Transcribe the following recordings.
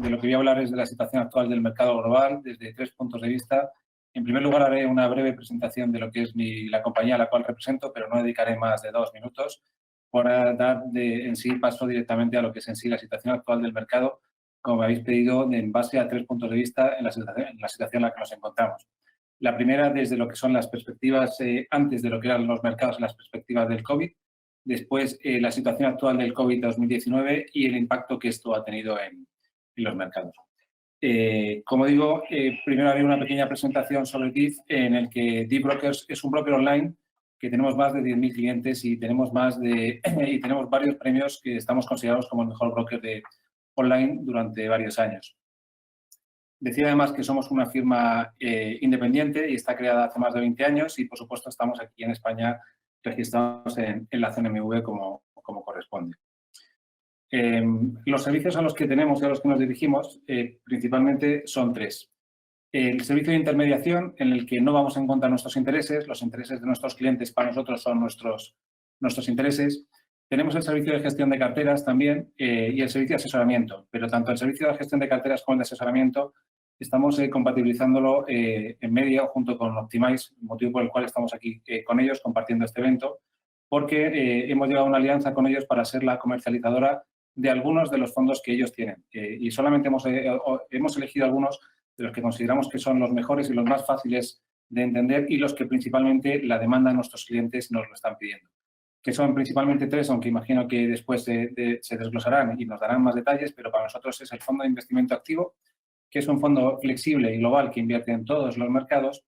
de lo que voy a hablar es de la situación actual del mercado global desde 3 puntos de vista. En primer lugar, haré una breve presentación de lo que es la compañía a la cual represento, pero no dedicaré más de 2 minutos para dar en sí paso directamente a lo que es en sí la situación actual del mercado, como me habéis pedido, en base a 3 puntos de vista en la situación en la que nos encontramos. La primera, desde lo que son las perspectivas antes de lo que eran los mercados, las perspectivas del COVID. Después, la situación actual del COVID-2019 y el impacto que esto ha tenido en los mercados. Como digo, primero haré una pequeña presentación sobre DIF, en el que DIF Brokers es un broker online que tenemos más de 10.000 clientes y tenemos varios premios que estamos considerados como el mejor broker online durante varios años. Decía además que somos una firma independiente y está creada hace más de 20 años y, por supuesto, estamos aquí en España registrados en la CNMV como corresponde. Los servicios a los que tenemos y a los que nos dirigimos principalmente son 3. El servicio de intermediación, en el que no vamos a encontrar nuestros intereses, los intereses de nuestros clientes para nosotros son nuestros intereses. Tenemos el servicio de gestión de carteras también y el servicio de asesoramiento, pero tanto el servicio de gestión de carteras como el de asesoramiento estamos compatibilizándolo en medio junto con Optimize, motivo por el cual estamos aquí con ellos compartiendo este evento, porque hemos llegado a una alianza con ellos para ser la comercializadora de algunos de los fondos que ellos tienen. Y solamente hemos elegido algunos de los que consideramos que son los mejores y los más fáciles de entender y los que principalmente la demanda de nuestros clientes nos lo están pidiendo. Que son principalmente 3, aunque imagino que después se desglosarán y nos darán más detalles, pero para nosotros es el Fondo de Investimiento Activo, que es un fondo flexible y global que invierte en todos los mercados.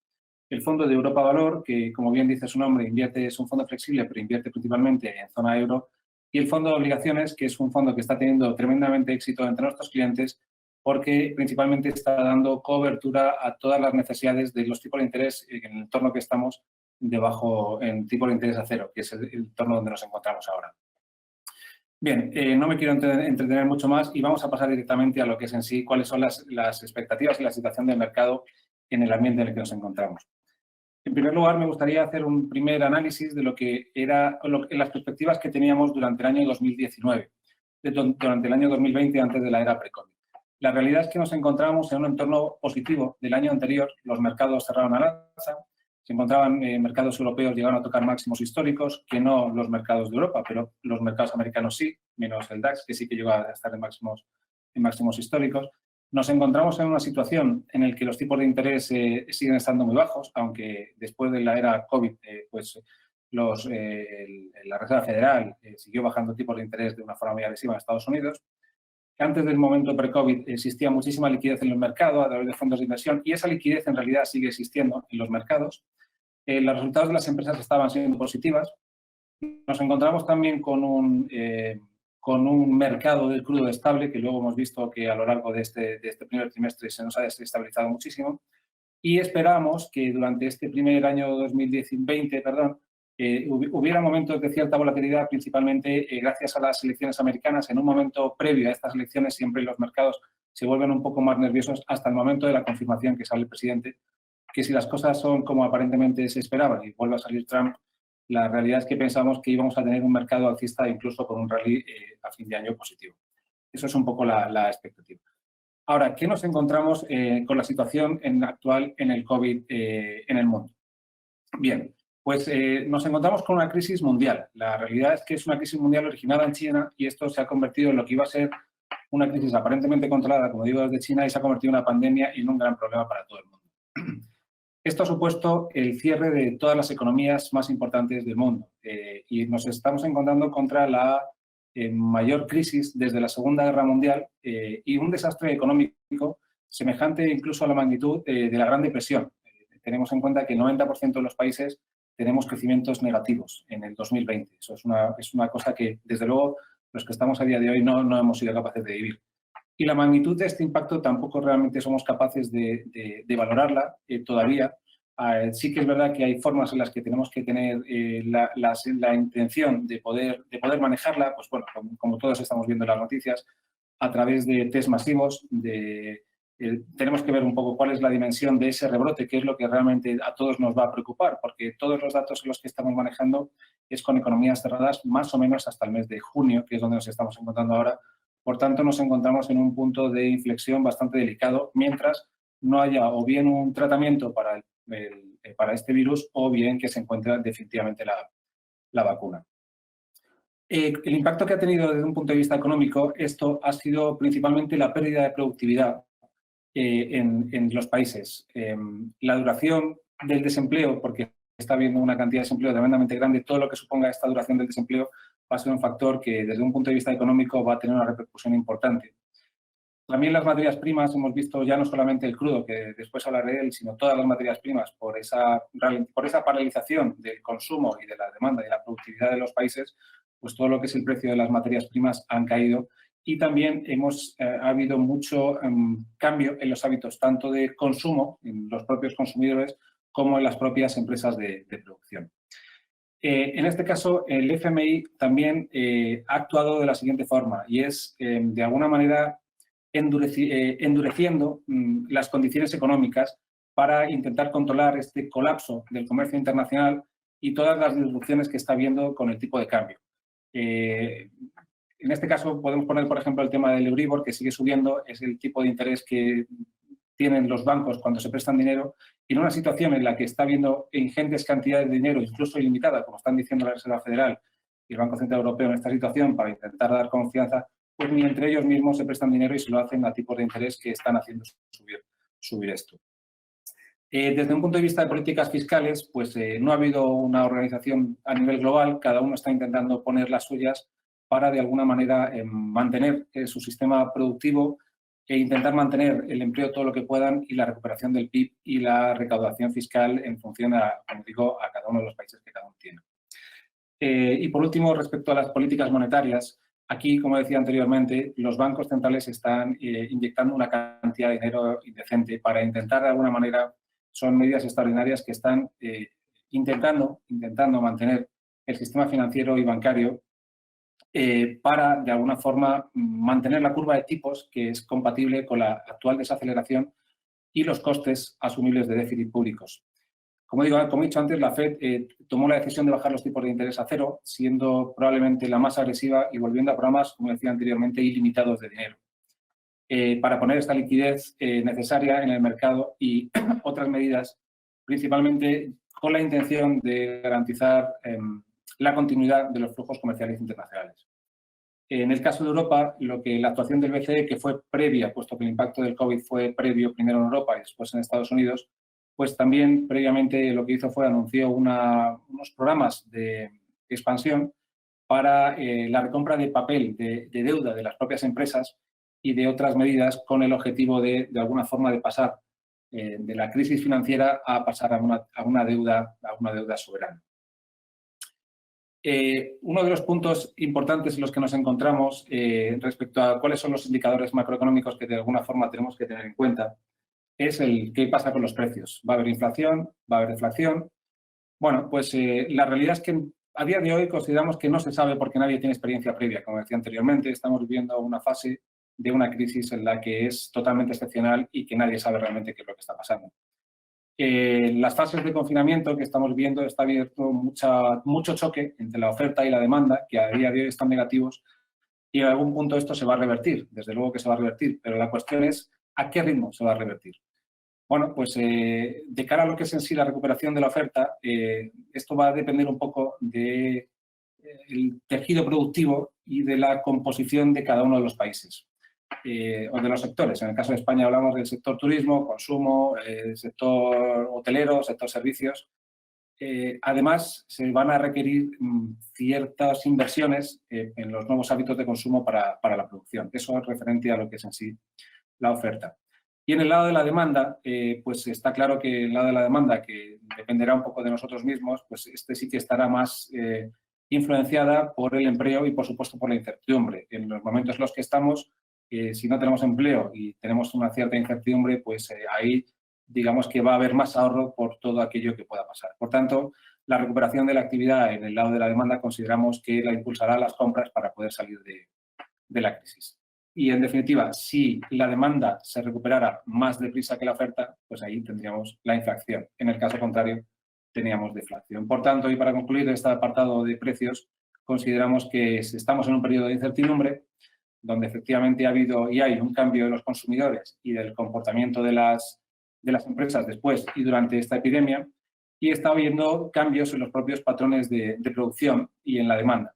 El Fondo de Europa Valor, que como bien dice su nombre, es un fondo flexible, pero invierte principalmente en zona euro. Y el Fondo de Obligaciones, que es un fondo que está teniendo tremendamente éxito entre nuestros clientes porque principalmente está dando cobertura a todas las necesidades de los tipos de interés en el entorno que estamos en tipo de interés a cero, que es el entorno donde nos encontramos ahora. Bien, no me quiero entretener mucho más y vamos a pasar directamente a lo que es en sí, cuáles son las expectativas y la situación del mercado en el ambiente en el que nos encontramos. En primer lugar, me gustaría hacer un primer análisis de lo que eran las perspectivas que teníamos durante el año 2019, durante el año 2020, antes de la era pre-COVID. La realidad es que nos encontramos en un entorno positivo del año anterior. Los mercados cerraron al alza, se encontraban mercados europeos llegaron a tocar máximos históricos, que no los mercados de Europa, pero los mercados americanos sí, menos el DAX, que sí que llegó a estar en máximos históricos. Nos encontramos en una situación en la que los tipos de interés siguen estando muy bajos, aunque después de la era COVID, la Reserva Federal siguió bajando tipos de interés de una forma muy agresiva en Estados Unidos. Antes del momento pre-COVID existía muchísima liquidez en el mercado a través de fondos de inversión y esa liquidez en realidad sigue existiendo en los mercados. Los resultados de las empresas estaban siendo positivas. Nos encontramos también con un mercado del crudo estable, que luego hemos visto que a lo largo de este primer trimestre se nos ha desestabilizado muchísimo. Y esperamos que durante este primer año 2020, hubiera momentos de cierta volatilidad, principalmente gracias a las elecciones americanas. En un momento previo a estas elecciones siempre los mercados se vuelven un poco más nerviosos hasta el momento de la confirmación que sale el presidente, que si las cosas son como aparentemente se esperaban y vuelve a salir Trump, la realidad es que pensamos que íbamos a tener un mercado alcista incluso con un rally a fin de año positivo. Eso es un poco la expectativa. Ahora, ¿qué nos encontramos con la situación actual en el COVID en el mundo? Bien, pues nos encontramos con una crisis mundial. La realidad es que es una crisis mundial originada en China y esto se ha convertido en lo que iba a ser una crisis aparentemente controlada, como digo, desde China y se ha convertido en una pandemia y en un gran problema para todo el mundo. Esto ha supuesto el cierre de todas las economías más importantes del mundo y nos estamos encontrando contra la mayor crisis desde la Segunda Guerra Mundial y un desastre económico semejante incluso a la magnitud de la Gran Depresión. Tenemos en cuenta que el 90% de los países tenemos crecimientos negativos en el 2020. Eso es una cosa que, desde luego, los que estamos a día de hoy no hemos sido capaces de vivir. Y la magnitud de este impacto tampoco realmente somos capaces de valorarla todavía. Sí que es verdad que hay formas en las que tenemos que tener la intención de poder manejarla, pues bueno, como todos estamos viendo en las noticias, a través de test masivos, tenemos que ver un poco cuál es la dimensión de ese rebrote, que es lo que realmente a todos nos va a preocupar, porque todos los datos en los que estamos manejando es con economías cerradas más o menos hasta el mes de junio, que es donde nos estamos encontrando ahora, Por tanto, nos encontramos en un punto de inflexión bastante delicado mientras no haya o bien un tratamiento para este virus o bien que se encuentre definitivamente la vacuna. El impacto que ha tenido desde un punto de vista económico, esto ha sido principalmente la pérdida de productividad en los países. La duración del desempleo, porque está habiendo una cantidad de desempleo tremendamente grande, todo lo que suponga esta duración del desempleo va a ser un factor que desde un punto de vista económico va a tener una repercusión importante. También las materias primas, hemos visto ya no solamente el crudo, que después hablaré de él, sino todas las materias primas, por esa paralización del consumo y de la demanda y de la productividad de los países, pues todo lo que es el precio de las materias primas han caído y también ha habido mucho cambio en los hábitos tanto de consumo, en los propios consumidores, como en las propias empresas de producción. En este caso, el FMI también ha actuado de la siguiente forma y es, de alguna manera, endureciendo las condiciones económicas para intentar controlar este colapso del comercio internacional y todas las disrupciones que está habiendo con el tipo de cambio. En este caso podemos poner, por ejemplo, el tema del Euribor, que sigue subiendo, es el tipo de interés que tienen los bancos cuando se prestan dinero, y en una situación en la que está habiendo ingentes cantidades de dinero, incluso ilimitada, como están diciendo la Reserva Federal y el Banco Central Europeo en esta situación, para intentar dar confianza, pues ni entre ellos mismos se prestan dinero y se lo hacen a tipos de interés que están haciendo subir esto. Desde un punto de vista de políticas fiscales, pues no ha habido una organización a nivel global, cada uno está intentando poner las suyas para, de alguna manera, mantener su sistema productivo e intentar mantener el empleo todo lo que puedan y la recuperación del PIB y la recaudación fiscal en función, como digo, a cada uno de los países que cada uno tiene. Y, por último, respecto a las políticas monetarias, aquí, como decía anteriormente, los bancos centrales están inyectando una cantidad de dinero indecente para intentar, de alguna manera, son medidas extraordinarias que están intentando mantener el sistema financiero y bancario para, de alguna forma, mantener la curva de tipos que es compatible con la actual desaceleración y los costes asumibles de déficit públicos. Como he dicho antes, la FED tomó la decisión de bajar los tipos de interés a cero, siendo probablemente la más agresiva y volviendo a programas, como decía anteriormente, ilimitados de dinero, para poner esta liquidez necesaria en el mercado y otras medidas, principalmente con la intención de garantizar la continuidad de los flujos comerciales internacionales. En el caso de Europa, la actuación del BCE, que fue previa, puesto que el impacto del COVID fue previo primero en Europa y después en Estados Unidos, pues también previamente lo que hizo fue anunció unos programas de expansión para la recompra de papel, de deuda de las propias empresas y de otras medidas con el objetivo de alguna forma, de pasar de la crisis financiera a pasar a una deuda soberana. Uno de los puntos importantes en los que nos encontramos respecto a cuáles son los indicadores macroeconómicos que de alguna forma tenemos que tener en cuenta es el qué pasa con los precios. ¿Va a haber inflación? ¿Va a haber deflación? Bueno, pues la realidad es que a día de hoy consideramos que no se sabe porque nadie tiene experiencia previa. Como decía anteriormente, estamos viviendo una fase de una crisis en la que es totalmente excepcional y que nadie sabe realmente qué es lo que está pasando. Las fases de confinamiento que estamos viendo está abierto mucho choque entre la oferta y la demanda, que a día de hoy están negativos, y en algún punto esto se va a revertir, desde luego que se va a revertir, pero la cuestión es ¿a qué ritmo se va a revertir? Bueno, pues de cara a lo que es en sí la recuperación de la oferta, esto va a depender un poco del tejido productivo y de la composición de cada uno de los países. O de los sectores. En el caso de España hablamos del sector turismo, consumo, sector hotelero, sector servicios. Además, se van a requerir ciertas inversiones en los nuevos hábitos de consumo para la producción. Eso es referente a lo que es en sí la oferta. Y en el lado de la demanda, pues está claro que el lado de la demanda, que dependerá un poco de nosotros mismos, pues sí que estará más influenciada por el empleo y, por supuesto, por la incertidumbre. En los momentos en los que estamos, si no tenemos empleo y tenemos una cierta incertidumbre, pues ahí digamos que va a haber más ahorro por todo aquello que pueda pasar. Por tanto, la recuperación de la actividad en el lado de la demanda consideramos que la impulsará las compras para poder salir de la crisis. Y, en definitiva, si la demanda se recuperara más deprisa que la oferta, pues ahí tendríamos la inflación. En el caso contrario, teníamos deflación. Por tanto, y para concluir este apartado de precios, consideramos que estamos en un periodo de incertidumbre, donde efectivamente ha habido y hay un cambio de los consumidores y del comportamiento de las empresas después y durante esta epidemia, y está habiendo cambios en los propios patrones de producción y en la demanda.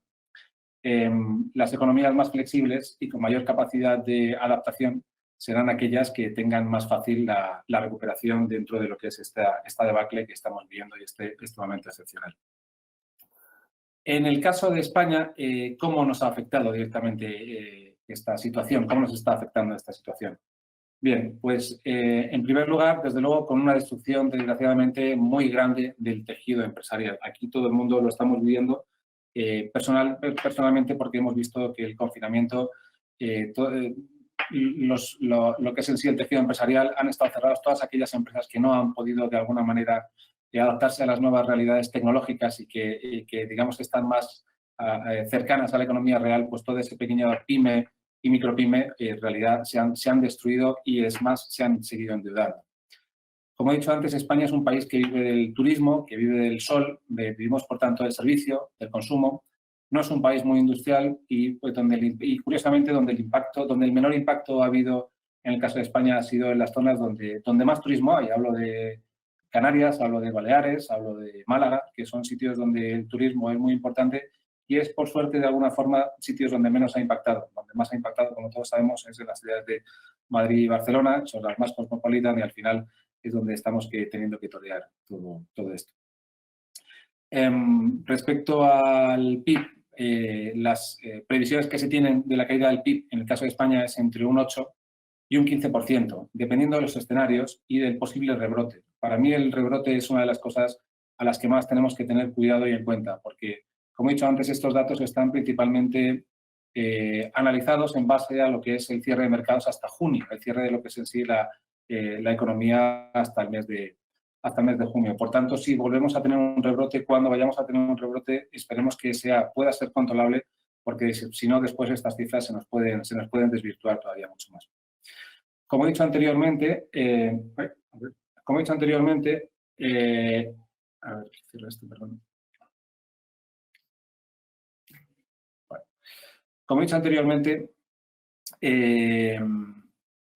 Las economías más flexibles y con mayor capacidad de adaptación serán aquellas que tengan más fácil la recuperación dentro de lo que es esta debacle que estamos viviendo y este momento excepcional. En el caso de España, ¿cómo nos ha afectado directamente esta situación? ¿Cómo nos está afectando esta situación? Bien, pues en primer lugar, desde luego, con una destrucción desgraciadamente muy grande del tejido empresarial. Aquí todo el mundo lo estamos viviendo personalmente porque hemos visto que el confinamiento, lo que es en sí el tejido empresarial, han estado cerrados todas aquellas empresas que no han podido de alguna manera adaptarse a las nuevas realidades tecnológicas y que digamos que están más cercanas a la economía real, pues todo ese pequeño pyme y micropyme en realidad se han destruido y es más, se han seguido endeudando. Como he dicho antes, España es un país que vive del turismo, que vive del sol, vivimos por tanto del servicio, del consumo. No es un país muy industrial y, pues, curiosamente donde el menor impacto ha habido en el caso de España ha sido en las zonas donde más turismo hay. Hablo de Canarias, hablo de Baleares, hablo de Málaga, que son sitios donde el turismo es muy importante y es, por suerte, de alguna forma, sitios donde menos ha impactado. Donde más ha impactado, como todos sabemos, es en las ciudades de Madrid y Barcelona, son las más cosmopolitas y al final es donde estamos teniendo que torear todo esto. Respecto al PIB, las previsiones que se tienen de la caída del PIB en el caso de España es entre un 8 y un 15%, dependiendo de los escenarios y del posible rebrote. Para mí el rebrote es una de las cosas a las que más tenemos que tener cuidado y en cuenta, porque, como he dicho antes, estos datos están principalmente analizados en base a lo que es el cierre de mercados hasta junio, el cierre de lo que es en sí la economía hasta el mes de junio. Por tanto, si volvemos a tener un rebrote, cuando vayamos a tener un rebrote, esperemos que pueda ser controlable, porque si no, después estas cifras se nos pueden desvirtuar todavía mucho más. Como he dicho anteriormente, cierro esto, perdón. Bueno. Como he dicho anteriormente,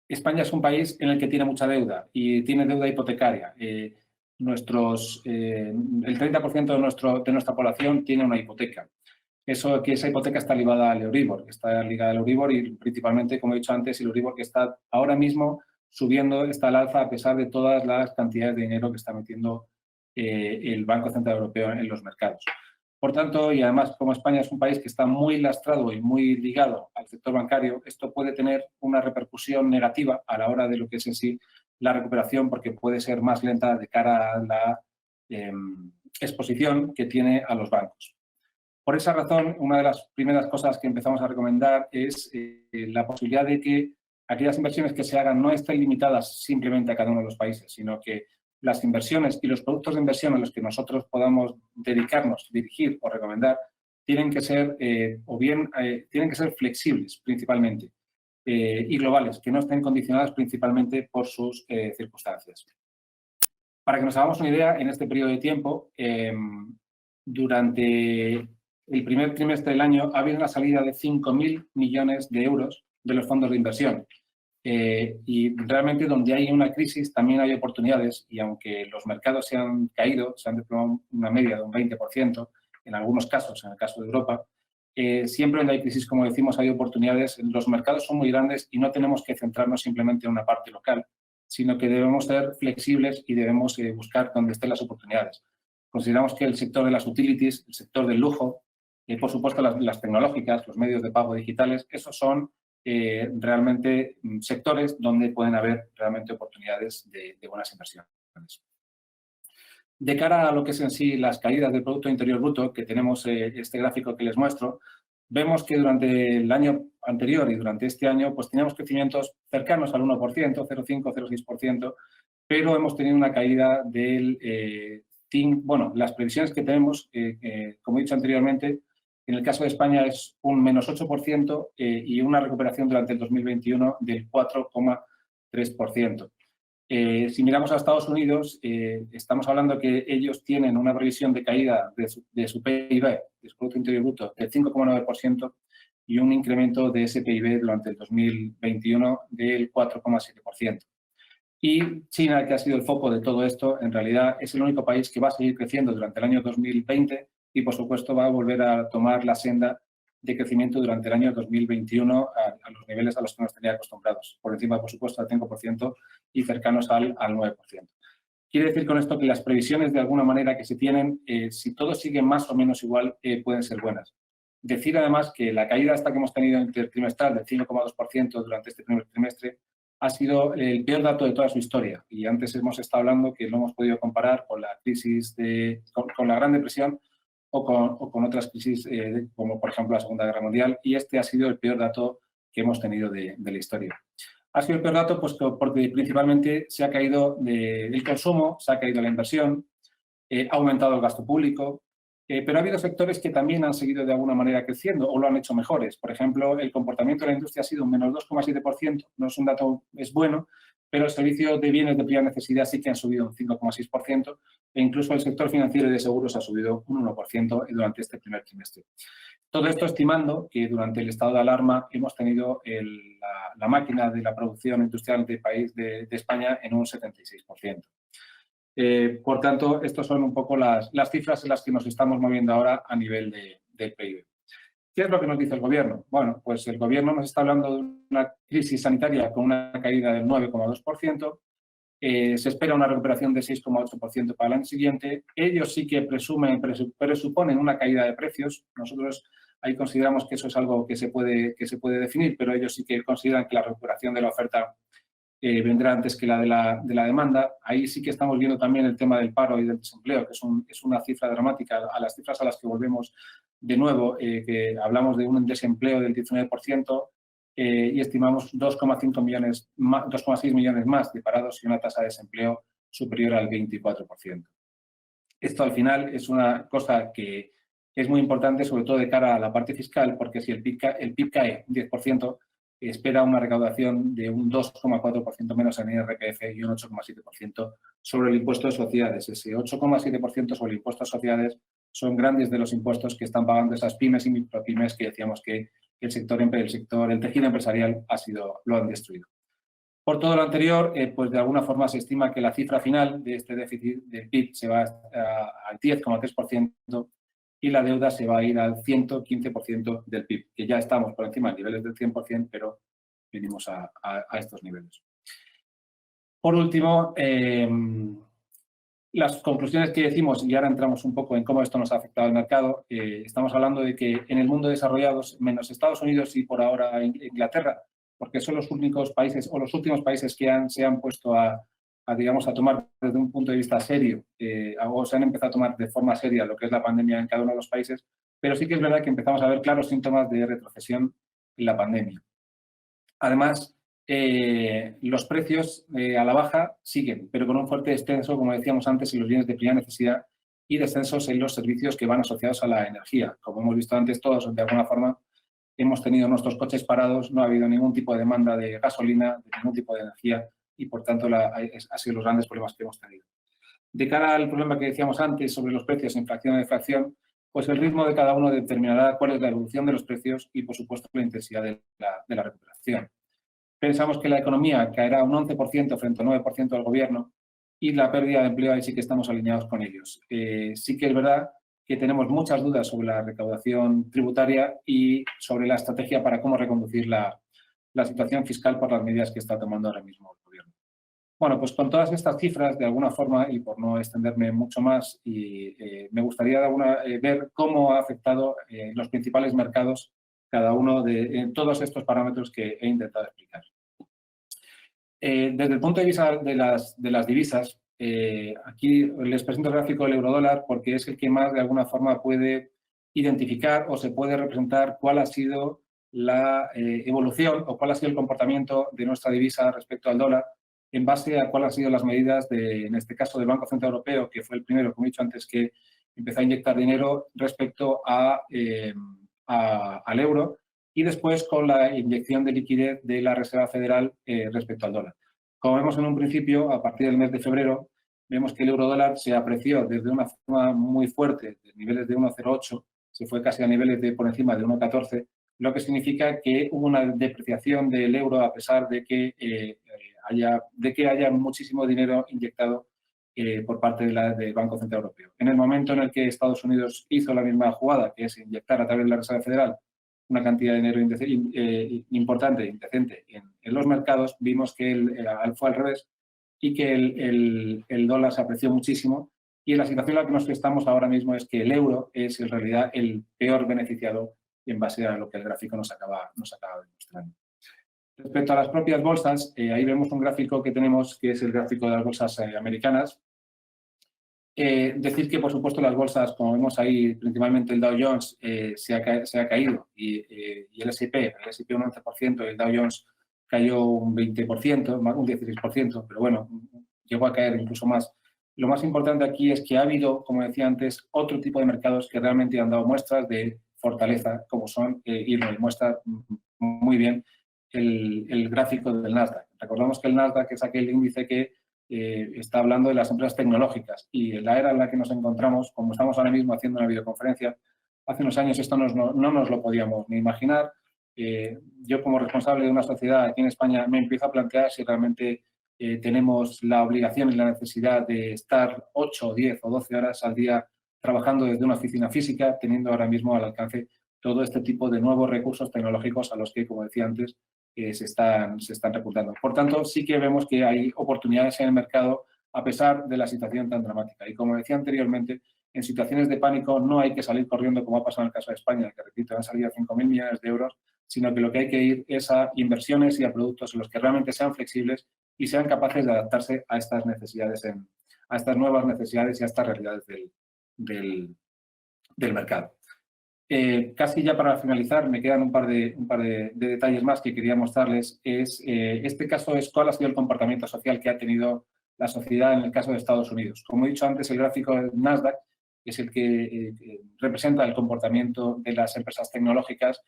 España es un país en el que tiene mucha deuda y tiene deuda hipotecaria. El 30% de nuestra población tiene una hipoteca. Esa hipoteca está ligada al Euribor, y principalmente, como he dicho antes, el Euribor que está ahora mismo subiendo, está al alza a pesar de todas las cantidades de dinero que está metiendo el Banco Central Europeo en los mercados. Por tanto, y además como España es un país que está muy lastrado y muy ligado al sector bancario, esto puede tener una repercusión negativa a la hora de lo que es en sí la recuperación, porque puede ser más lenta de cara a la exposición que tiene a los bancos. Por esa razón, una de las primeras cosas que empezamos a recomendar es la posibilidad de que aquellas inversiones que se hagan no estén limitadas simplemente a cada uno de los países, sino que las inversiones y los productos de inversión a los que nosotros podamos dedicarnos, dirigir o recomendar, tienen que ser tienen que ser flexibles principalmente y globales, que no estén condicionadas principalmente por sus circunstancias. Para que nos hagamos una idea, en este periodo de tiempo, durante el primer trimestre del año ha habido una salida de 5.000 millones de euros de los fondos de inversión. Y realmente donde hay una crisis también hay oportunidades y aunque los mercados se han caído, se han desplomado una media de un 20% en algunos casos, en el caso de Europa, siempre donde hay crisis, como decimos, hay oportunidades. Los mercados son muy grandes y no tenemos que centrarnos simplemente en una parte local, sino que debemos ser flexibles y debemos buscar donde estén las oportunidades. Consideramos que el sector de las utilities, el sector del lujo, por supuesto las tecnológicas, los medios de pago digitales, esos son realmente sectores donde pueden haber realmente oportunidades de buenas inversiones. De cara a lo que es en sí las caídas del Producto Interior Bruto, que tenemos este gráfico que les muestro, vemos que durante el año anterior y durante este año pues teníamos crecimientos cercanos al 1%, 0,5, 0,6%, pero hemos tenido una caída del las previsiones que tenemos, como he dicho anteriormente, en el caso de España es un menos 8% y una recuperación durante el 2021 del 4,3%. Si miramos a Estados Unidos, estamos hablando que ellos tienen una previsión de caída de su PIB, de su Producto Interior Bruto, del 5,9%, y un incremento de ese PIB durante el 2021 del 4,7%. Y China, que ha sido el foco de todo esto, en realidad es el único país que va a seguir creciendo durante el año 2020 y, por supuesto, va a volver a tomar la senda de crecimiento durante el año 2021 a los niveles a los que nos tenía acostumbrados, por encima, por supuesto, del 5% y cercanos al 9%. Quiere decir con esto que las previsiones, de alguna manera, que se tienen, si todo sigue más o menos igual, pueden ser buenas. Decir, además, que la caída hasta que hemos tenido intertrimestral del 5,2% durante este primer trimestre ha sido el peor dato de toda su historia. Y antes hemos estado hablando que lo hemos podido comparar con la crisis, con la Gran Depresión o con otras crisis, como por ejemplo la Segunda Guerra Mundial, y este ha sido el peor dato que hemos tenido de la historia. Ha sido el peor dato pues, porque principalmente se ha caído el consumo, se ha caído la inversión, ha aumentado el gasto público, pero ha habido sectores que también han seguido de alguna manera creciendo o lo han hecho mejores. Por ejemplo, el comportamiento de la industria ha sido un menos 2,7%, no es un dato, es bueno, pero el servicio de bienes de primera necesidad sí que han subido un 5,6% e incluso el sector financiero y de seguros ha subido un 1% durante este primer trimestre. Todo esto estimando que durante el estado de alarma hemos tenido la máquina de la producción industrial del país de España en un 76%. Por tanto, estas son un poco las cifras en las que nos estamos moviendo ahora a nivel del PIB. ¿Qué es lo que nos dice el Gobierno? Bueno, pues el Gobierno nos está hablando de una crisis sanitaria con una caída del 9,2%, se espera una recuperación de 6,8% para el año siguiente. Ellos sí que presuponen una caída de precios. Nosotros ahí consideramos que eso es algo que se puede definir, pero ellos sí que consideran que la recuperación de la oferta vendrá antes que la de la demanda. Ahí sí que estamos viendo también el tema del paro y del desempleo, que es una cifra dramática. A las cifras a las que volvemos de nuevo, que hablamos de un desempleo del 19% y estimamos 2,6 millones más de parados y una tasa de desempleo superior al 24%. Esto al final es una cosa que es muy importante, sobre todo de cara a la parte fiscal, porque si el PIB cae un 10%, espera una recaudación de un 2,4% menos en IRPF y un 8,7% sobre el impuesto de sociedades. Ese 8,7% sobre el impuesto de sociedades son grandes de los impuestos que están pagando esas pymes y micropymes que decíamos que el tejido empresarial lo han destruido. Por todo lo anterior, pues de alguna forma se estima que la cifra final de este déficit del PIB se va al 10,3% y la deuda se va a ir al 115% del PIB, que ya estamos por encima de niveles del 100%, pero venimos a estos niveles. Por último, las conclusiones que decimos, y ahora entramos un poco en cómo esto nos ha afectado al mercado, estamos hablando de que en el mundo desarrollado, menos Estados Unidos y por ahora Inglaterra, porque son los únicos países o los últimos países que se han puesto digamos, a tomar desde un punto de vista serio o se han empezado a tomar de forma seria lo que es la pandemia en cada uno de los países, pero sí que es verdad que empezamos a ver claros síntomas de retrocesión en la pandemia. Además, los precios a la baja siguen, pero con un fuerte descenso, como decíamos antes, en los bienes de primera necesidad y descensos en los servicios que van asociados a la energía. Como hemos visto antes, todos de alguna forma hemos tenido nuestros coches parados, no ha habido ningún tipo de demanda de gasolina, de ningún tipo de energía y, por tanto, ha sido los grandes problemas que hemos tenido. De cara al problema que decíamos antes sobre los precios en fracción a defracción, pues el ritmo de cada uno determinará cuál es la evolución de los precios y, por supuesto, la intensidad de la recuperación. Pensamos que la economía caerá un 11% frente al 9% del gobierno y la pérdida de empleo ahí sí que estamos alineados con ellos. Sí que es verdad que tenemos muchas dudas sobre la recaudación tributaria y sobre la estrategia para cómo reconducir la situación fiscal por las medidas que está tomando ahora mismo el gobierno. Bueno, pues con todas estas cifras, de alguna forma, y por no extenderme mucho más, me gustaría ver cómo ha afectado los principales mercados cada uno de todos estos parámetros que he intentado explicar. Desde el punto de vista de las divisas, aquí les presento el gráfico del eurodólar porque es el que más de alguna forma puede identificar o se puede representar cuál ha sido la evolución o cuál ha sido el comportamiento de nuestra divisa respecto al dólar en base a cuáles han sido las medidas, en este caso, del Banco Central Europeo, que fue el primero, como he dicho antes, que empezó a inyectar dinero respecto al euro, y después con la inyección de liquidez de la Reserva Federal respecto al dólar. Como vemos en un principio, a partir del mes de febrero, vemos que el eurodólar se apreció desde una forma muy fuerte, de niveles de 1,08, se fue casi a niveles de por encima de 1,14, lo que significa que hubo una depreciación del euro a pesar de que haya muchísimo dinero inyectado por parte del Banco Central Europeo. En el momento en el que Estados Unidos hizo la misma jugada, que es inyectar a través de la Reserva Federal una cantidad de dinero importante, indecente en los mercados, vimos que fue al revés y que el dólar se apreció muchísimo, y en la situación en la que nos estamos ahora mismo es que el euro es en realidad el peor beneficiado en base a lo que el gráfico nos acaba demostrando. Respecto a las propias bolsas, ahí vemos un gráfico que tenemos, que es el gráfico de las bolsas americanas. Decir que, por supuesto, las bolsas, como vemos ahí, principalmente el Dow Jones se ha caído y el S&P un 11% y el Dow Jones cayó un 20%, un 16%, pero bueno, llegó a caer incluso más. Lo más importante aquí es que ha habido, como decía antes, otro tipo de mercados que realmente han dado muestras de fortaleza, como son, y nos muestra muy bien el gráfico del Nasdaq. Recordamos que el Nasdaq es aquel índice que está hablando de las empresas tecnológicas, y en la era en la que nos encontramos, como estamos ahora mismo haciendo una videoconferencia, hace unos años esto no nos lo podíamos ni imaginar. Yo, como responsable de una sociedad aquí en España, me empiezo a plantear si realmente tenemos la obligación y la necesidad de estar 8, 10 o 12 horas al día trabajando desde una oficina física, teniendo ahora mismo al alcance todo este tipo de nuevos recursos tecnológicos a los que, como decía antes, se están reclutando. Por tanto, sí que vemos que hay oportunidades en el mercado a pesar de la situación tan dramática. Y como decía anteriormente, en situaciones de pánico no hay que salir corriendo, como ha pasado en el caso de España, que repito, han salido 5.000 millones de euros, sino que lo que hay que ir es a inversiones y a productos en los que realmente sean flexibles y sean capaces de adaptarse a estas necesidades, a estas nuevas necesidades y a estas realidades del mercado. Casi ya para finalizar, me quedan un par de detalles más que quería mostrarles. Este caso es cuál ha sido el comportamiento social que ha tenido la sociedad en el caso de Estados Unidos. Como he dicho antes, el gráfico del Nasdaq es el que representa el comportamiento de las empresas tecnológicas,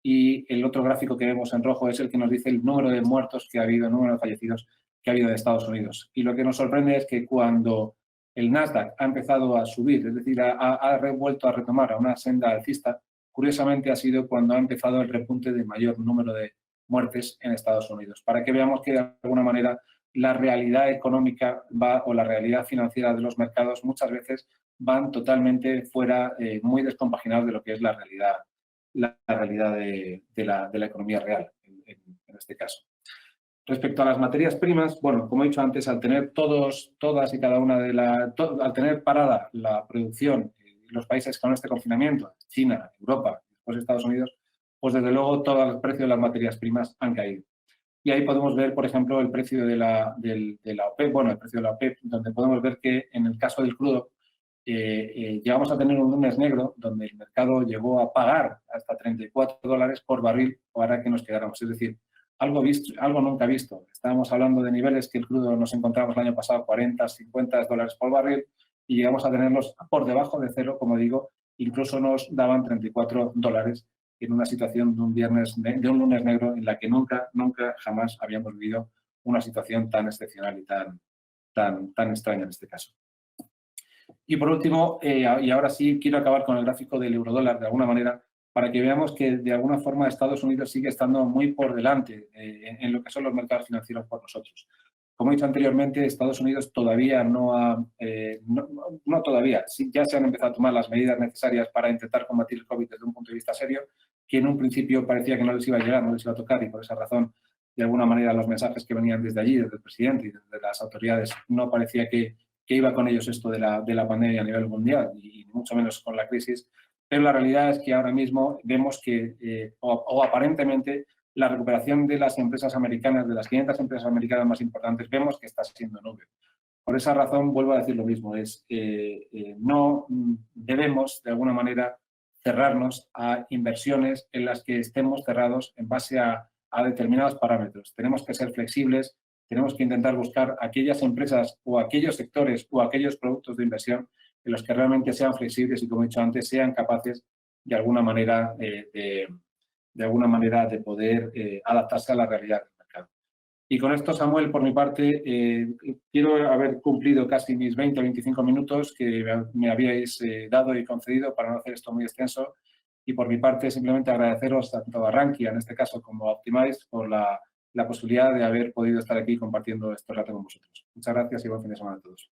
y el otro gráfico que vemos en rojo es el que nos dice el número de muertos que ha habido, el número de fallecidos que ha habido en Estados Unidos. Y lo que nos sorprende es que cuando el Nasdaq ha empezado a subir, es decir, ha vuelto a retomar a una senda alcista, curiosamente ha sido cuando ha empezado el repunte de mayor número de muertes en Estados Unidos. Para que veamos que, de alguna manera, la realidad económica o la realidad financiera de los mercados muchas veces van totalmente fuera, muy descompaginados de lo que es la realidad de la economía real, en este caso. Respecto a las materias primas, bueno, como he dicho antes, al tener todas y cada una al tener parada la producción en los países con este confinamiento, China, Europa, después Estados Unidos, pues desde luego todo el precio de las materias primas han caído. Y ahí podemos ver, por ejemplo, el precio de la OPEP, bueno, el precio de la OPEP, donde podemos ver que en el caso del crudo llegamos a tener un lunes negro donde el mercado llegó a pagar hasta $34 por barril para que nos quedáramos. Es decir, algo nunca visto. Estábamos hablando de niveles que el crudo nos encontramos el año pasado, 40, 50 dólares por barril, y llegamos a tenerlos por debajo de cero, como digo, incluso nos daban $34 en una situación de un lunes negro en la que nunca jamás habíamos vivido una situación tan excepcional y tan extraña en este caso. Y por último, y ahora sí quiero acabar con el gráfico del eurodólar de alguna manera, para que veamos que de alguna forma Estados Unidos sigue estando muy por delante en lo que son los mercados financieros por nosotros. Como he dicho anteriormente, Estados Unidos todavía sí, ya se han empezado a tomar las medidas necesarias para intentar combatir el COVID desde un punto de vista serio, que en un principio parecía que no les iba a llegar, no les iba a tocar, y por esa razón, de alguna manera, los mensajes que venían desde allí, desde el presidente y desde las autoridades, no parecía que iba con ellos esto de la pandemia a nivel mundial, y mucho menos con la crisis. Pero la realidad es que ahora mismo vemos que, o aparentemente, la recuperación de las empresas americanas, de las 500 empresas americanas más importantes, vemos que está siendo nube. Por esa razón, vuelvo a decir lo mismo, no debemos, de alguna manera, cerrarnos a inversiones en las que estemos cerrados en base a determinados parámetros. Tenemos que ser flexibles, tenemos que intentar buscar aquellas empresas o aquellos sectores o aquellos productos de inversión en los que realmente sean flexibles y, como he dicho antes, sean capaces de alguna manera de poder adaptarse a la realidad del mercado. Y con esto, Samuel, por mi parte, quiero haber cumplido casi mis 20 o 25 minutos que me habíais dado y concedido para no hacer esto muy extenso. Y por mi parte, simplemente agradeceros tanto a Rankia, en este caso, como a Optimize por la posibilidad de haber podido estar aquí compartiendo este rato con vosotros. Muchas gracias y buen fin de semana a todos.